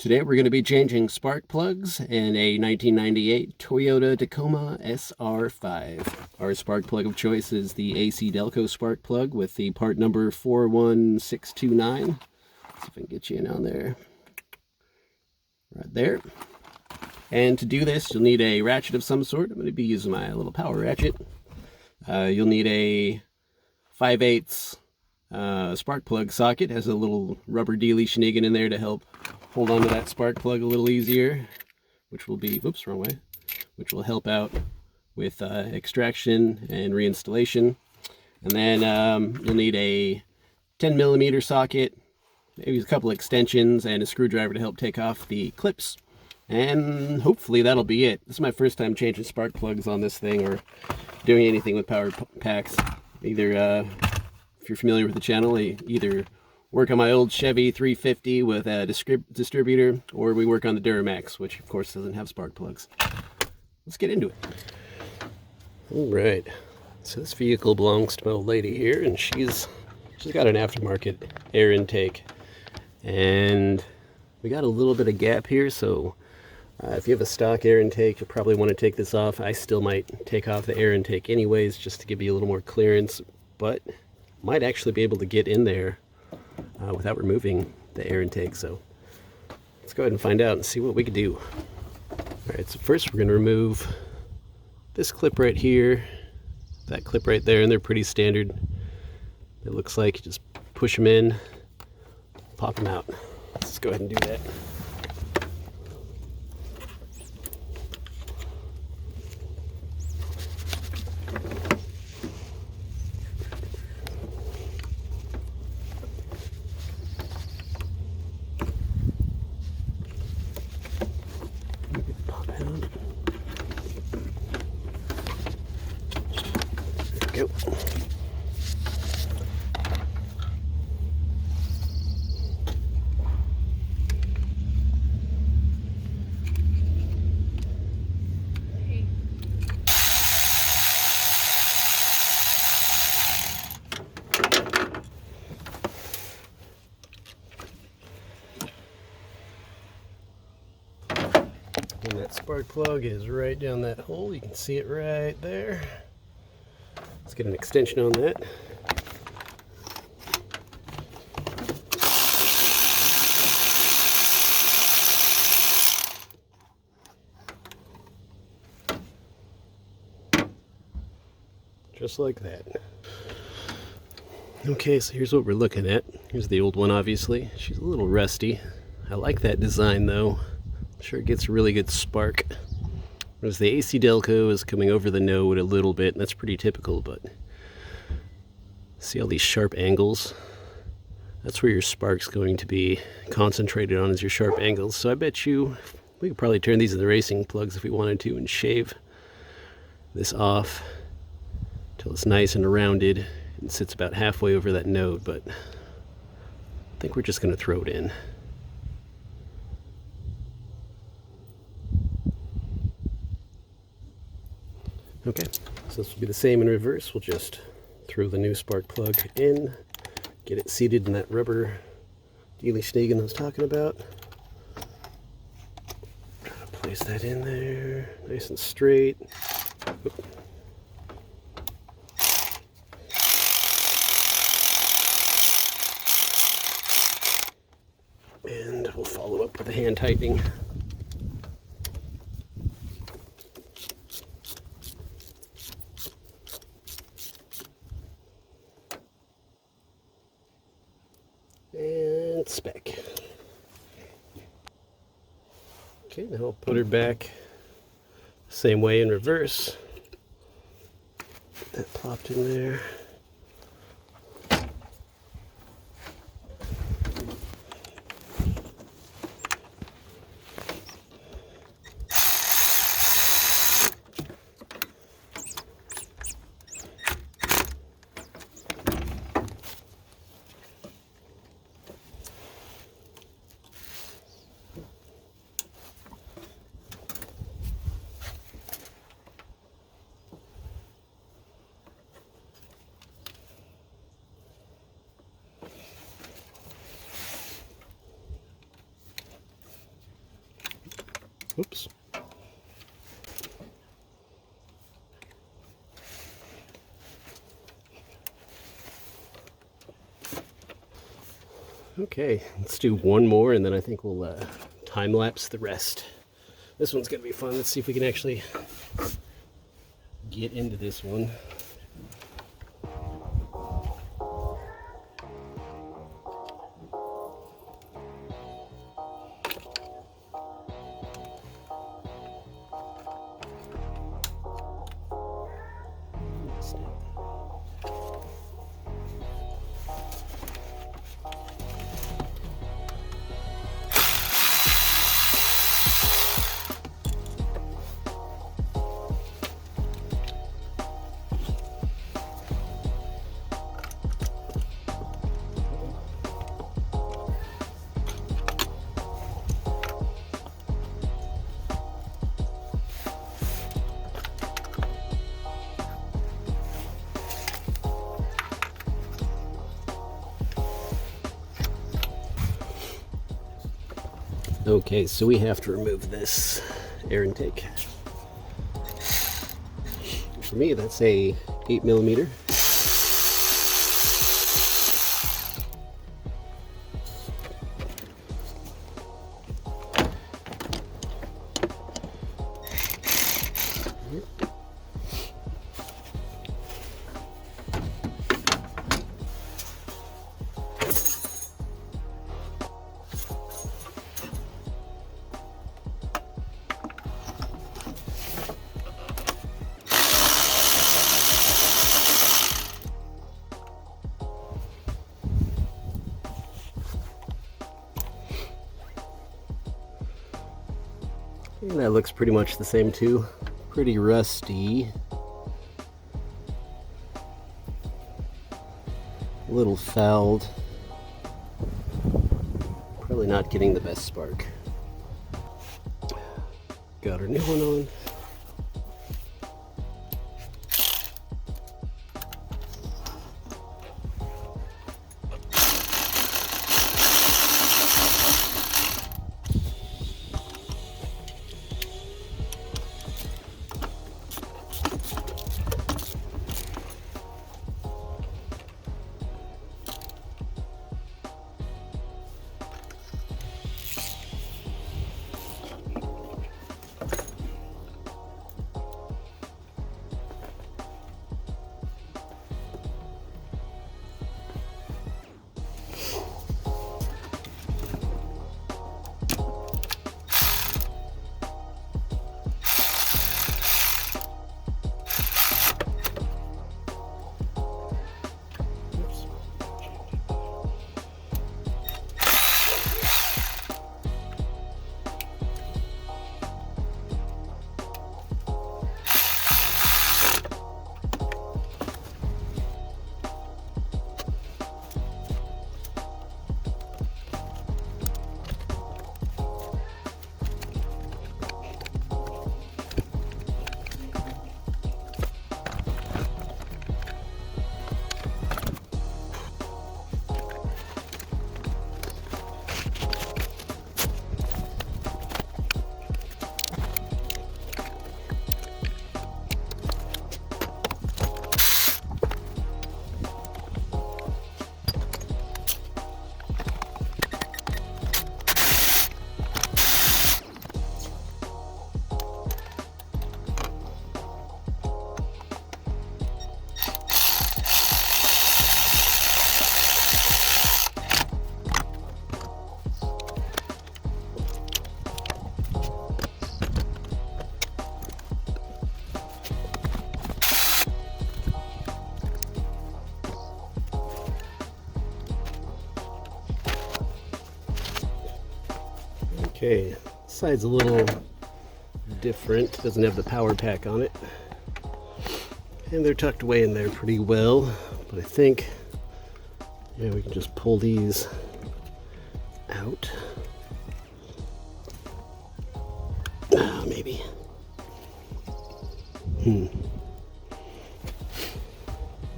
Today we're going to be changing spark plugs in a 1998 Toyota Tacoma SR5. Our spark plug of choice is the AC Delco spark plug with the part number 41629. See if I can get you in on there. Right there. And to do this, you'll need a ratchet of some sort. I'm going to be using my little power ratchet. You'll need a 5/8 spark plug socket. It has a little rubber dealy shenanigan in there to help hold on to that spark plug a little easier, which will be, whoops, wrong way, which will help out with extraction and reinstallation. And then you'll need a 10mm socket, maybe a couple extensions, and a screwdriver to help take off the clips. And hopefully that'll be it. This is my first time changing spark plugs on this thing or doing anything with power packs. Either, if you're familiar with the channel, I either work on my old Chevy 350 with a distributor, or we work on the Duramax, which of course doesn't have spark plugs. Let's get into it. All right, so this vehicle belongs to my old lady here, and she's got an aftermarket air intake, and we got a little bit of gap here, so if you have a stock air intake, you'll probably want to take this off. I still might take off the air intake anyways, just to give you a little more clearance, but might actually be able to get in there without removing the air intake. So let's go ahead and find out and see what we can do. Alright, so first we're going to remove this clip right here, that clip right there, and they're pretty standard. It looks like you just push them in, pop them out. Let's go ahead and do that. Go. And that spark plug is right down that hole. You can see it right there. Let's get an extension on that. Just like that. Okay, so here's what we're looking at. Here's the old one, obviously. She's a little rusty. I like that design, though. I'm sure it gets a really good spark. Whereas the AC Delco is coming over the node a little bit, and that's pretty typical, but see all these sharp angles? That's where your spark's going to be concentrated on, is your sharp angles. So I bet you we could probably turn these into racing plugs if we wanted to and shave this off until it's nice and rounded and sits about halfway over that node, but I think we're just going to throw it in. Okay, so this will be the same in reverse. We'll just throw the new spark plug in, get it seated in that rubber dealy shenanigan I was talking about. Place that in there, nice and straight. Oop. And we'll follow up with the hand tightening. And spec. Okay, now I'll put her back the same way in reverse. Get that plopped in there. Oops. Okay, let's do one more and then I think we'll time lapse the rest. This one's gonna be fun. Let's see if we can actually get into this one. Okay, so we have to remove this air intake. For me, that's a 8mm. And that looks pretty much the same too. Pretty rusty. A little fouled. Probably not getting the best spark. Got our new one on. Okay, side's a little different, doesn't have the power pack on it. And they're tucked away in there pretty well, but I think, yeah, we can just pull these out. Maybe.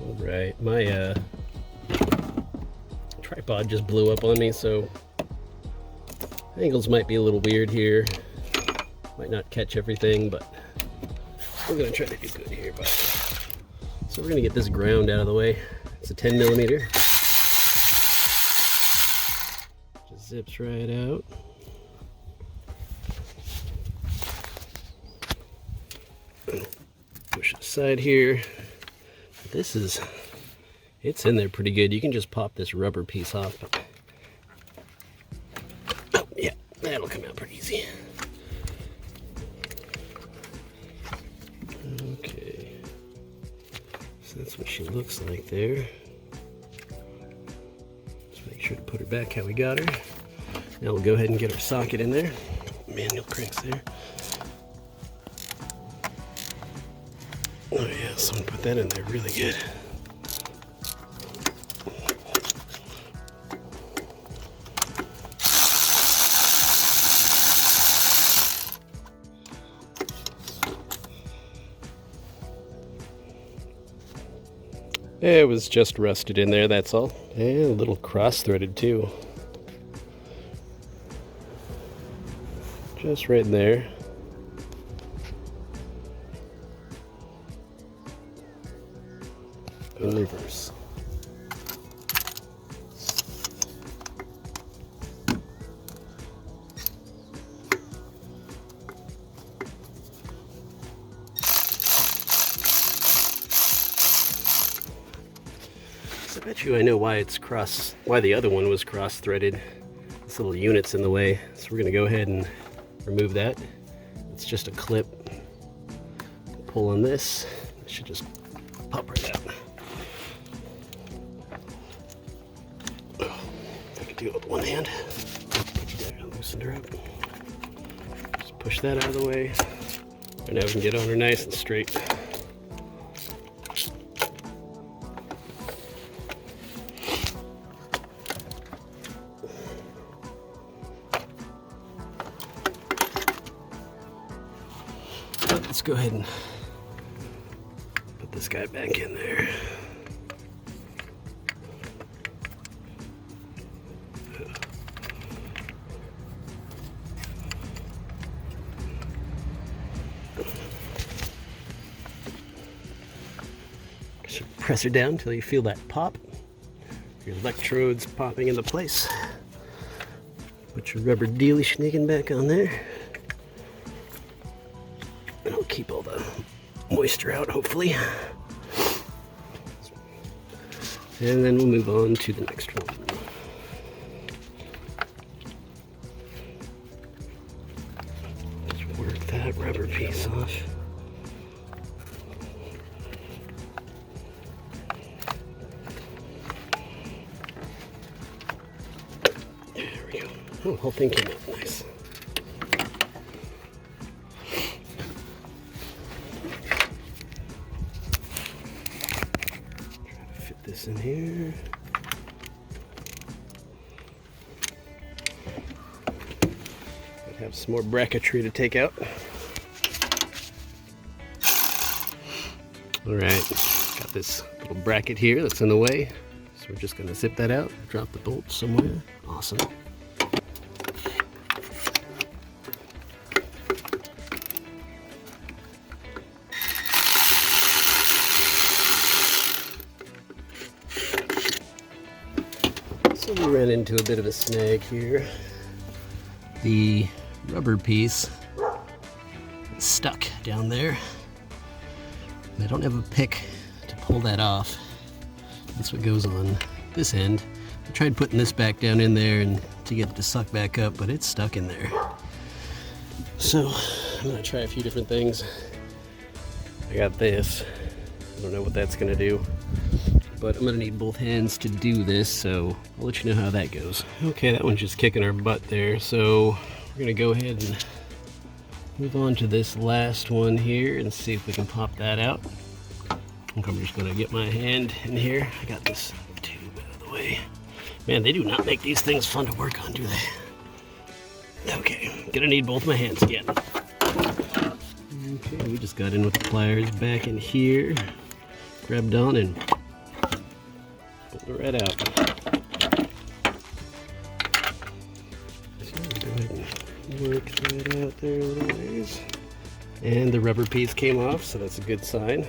All right, my tripod just blew up on me, so angles might be a little weird here. Might not catch everything, but we're gonna try to do good here. But so we're gonna get this ground out of the way. It's a 10 millimeter. Just zips right out. Push it aside here. This is, it's in there pretty good. You can just pop this rubber piece off. But, oh yeah, that'll come out pretty easy. Okay, so that's what she looks like there. Just make sure to put her back how we got her. Now we'll go ahead and get our socket in there. Manual cranks there. Oh yeah, someone put that in there really good. It was just rusted in there, that's all. And a little cross-threaded too. Just right in there. In reverse. So I bet you I know why it's why the other one was cross-threaded. This little unit's in the way, so we're gonna go ahead and remove that. It's just a clip. Pull on this. It should just pop right out. I can do it with one hand. Loosen her up. Just push that out of the way. And now we can get on her nice and straight. Let's go ahead and put this guy back in there. Just press her down until you feel that pop. Your electrodes popping into place. Put your rubber dealy schnicken back on there. It'll keep all the moisture out, hopefully. And then we'll move on to the next one. Just work that rubber piece off. There we go. Oh, the whole thing came out nice. This in here. I have some more bracketry to take out. All right, got this little bracket here that's in the way, so we're just gonna zip that out, drop the bolt somewhere. Awesome. So we ran into a bit of a snag here. The rubber piece is stuck down there. I don't have a pick to pull that off. That's what goes on this end. I tried putting this back down in there and to get it to suck back up, but it's stuck in there. So I'm gonna try a few different things. I got this. I don't know what that's gonna do, but I'm gonna need both hands to do this, so I'll let you know how that goes. Okay, that one's just kicking our butt there, so we're gonna go ahead and move on to this last one here and see if we can pop that out. I'm just gonna get my hand in here. I got this tube out of the way. Man, they do not make these things fun to work on, do they? Okay, gonna need both my hands again. Okay, we just got in with the pliers back in here. Grabbed on and pulled it right out. So go ahead and Work that out there a little ways. And the rubber piece came off, so that's a good sign.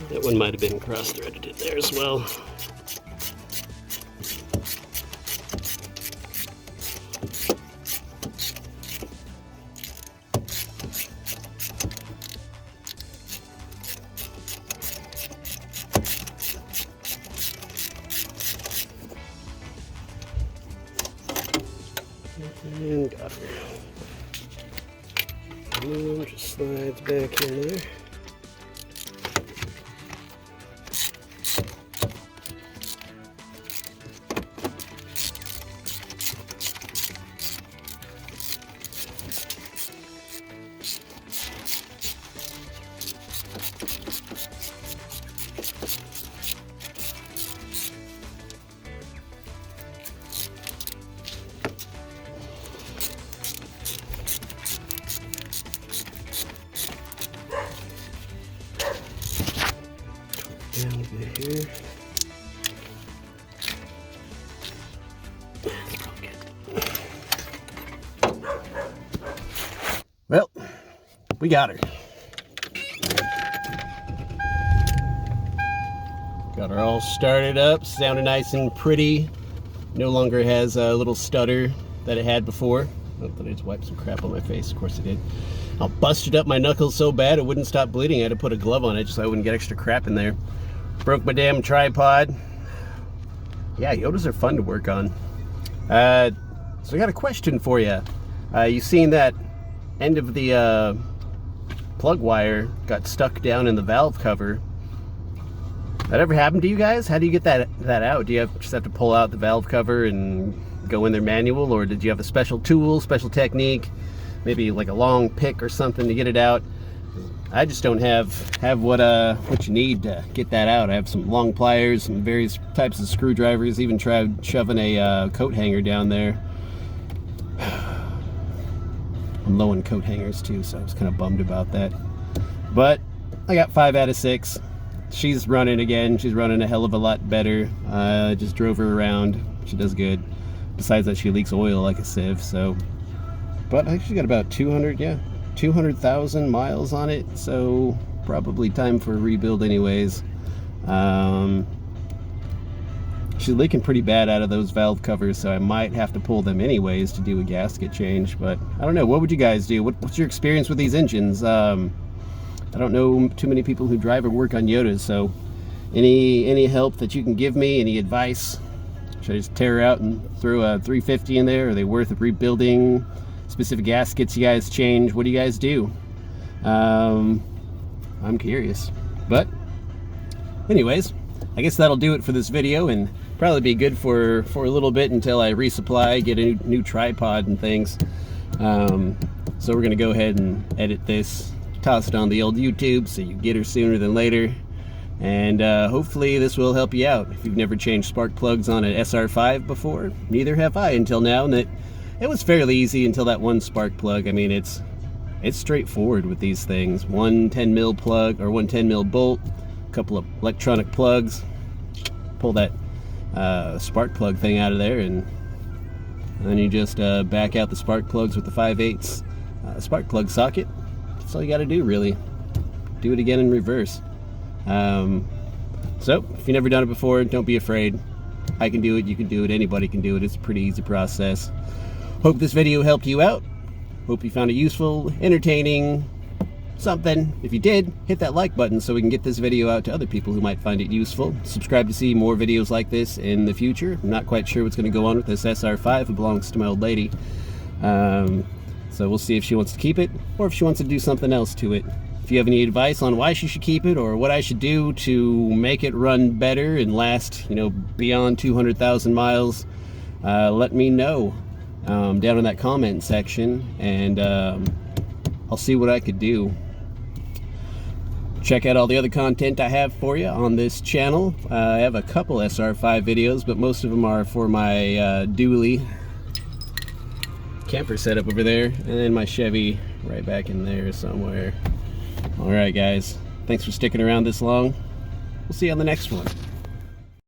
That one might have been cross-threaded in there as well. And got her. And just slides back in there. Down a bit here. Well, we got her. Got her all started up, sounded nice and pretty. No longer has a little stutter that it had before. I thought I just wiped some crap on my face. Of course I did. I busted up my knuckles so bad it wouldn't stop bleeding. I had to put a glove on it just so I wouldn't get extra crap in there. Broke my damn tripod. Yeah, Yodas are fun to work on. So I got a question for you. You seen that end of the plug wire got stuck down in the valve cover. That ever happened to you guys? How do you get that out? Do you just have to pull out the valve cover and go in there manual, or did you have a special tool, special technique, maybe like a long pick or something to get it out? I just don't have what you need to get that out. I have some long pliers and various types of screwdrivers. Even tried shoving a coat hanger down there. I'm low on coat hangers too, so I was kind of bummed about that. But I got 5 out of 6. She's running again. She's running a hell of a lot better. Just drove her around. She does good. Besides that, she leaks oil like a sieve. So, but I actually got about 200,000 miles on it, so probably time for a rebuild anyways. She's leaking pretty bad out of those valve covers, so I might have to pull them anyways to do a gasket change. But I don't know, what would you guys do? What's your experience with these engines? I don't know too many people who drive or work on Yotas, so any help that you can give me, any advice? Should I just tear her out and throw a 350 in there? Are they worth rebuilding? Specific gaskets you guys change? What do you guys do? I'm curious. But anyways, I guess that'll do it for this video, and probably be good for a little bit until I resupply, get a new tripod and things. So we're gonna go ahead and edit this, toss it on the old YouTube so you get her sooner than later. And hopefully this will help you out. If you've never changed spark plugs on an SR5 before, neither have I until now, and it was fairly easy until that one spark plug. I mean, it's straightforward with these things. One 10 mil plug or one 10 mil bolt, a couple of electronic plugs, pull that spark plug thing out of there, and then you just back out the spark plugs with the 5/8 spark plug socket. That's all you got to do, really. Do it again in reverse. So if you've never done it before, don't be afraid. I can do it, you can do it, anybody can do it. It's a pretty easy process. Hope this video helped you out. Hope you found it useful, entertaining, something. If you did, hit that like button so we can get this video out to other people who might find it useful. Subscribe to see more videos like this in the future. I'm not quite sure what's going to go on with this SR5. It belongs to my old lady. So we'll see if she wants to keep it or if she wants to do something else to it. If you have any advice on why she should keep it or what I should do to make it run better and last, beyond 200,000 miles, let me know down in that comment section, and I'll see what I could do. Check out all the other content I have for you on this channel. I have a couple SR5 videos, but most of them are for my dually camper setup over there, and then my Chevy right back in there somewhere. Alright guys, thanks for sticking around this long. We'll We'll see you on the next one.